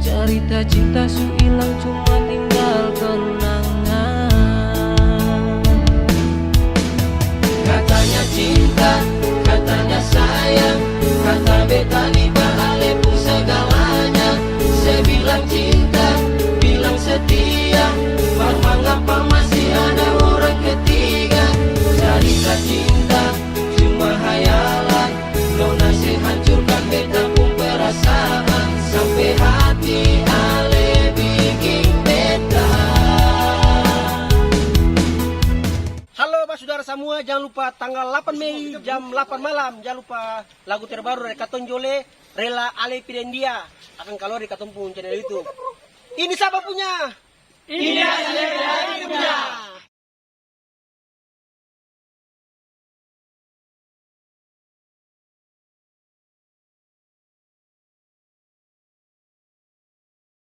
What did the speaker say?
Cerita cinta su hilang cuma tinggal kenangan. Katanya cinta, katanya sayang, kata beta di bahale pun segalanya. Saya bilang cinta, bilang setia, mengapa masih ada orang ketiga. Cerita cinta cuma hayalan, nona se hancurkan beta pun perasaan. Sampai hati ale bikin beta. Halo Pak Saudara semua, jangan lupa tanggal 8 Mei jam 8 malam. Jangan lupa lagu terbaru dari Katon Jole, Rela Ale Pidendia akan keluar di Katon pun channel itu. Ini siapa punya? Ini adalah punya.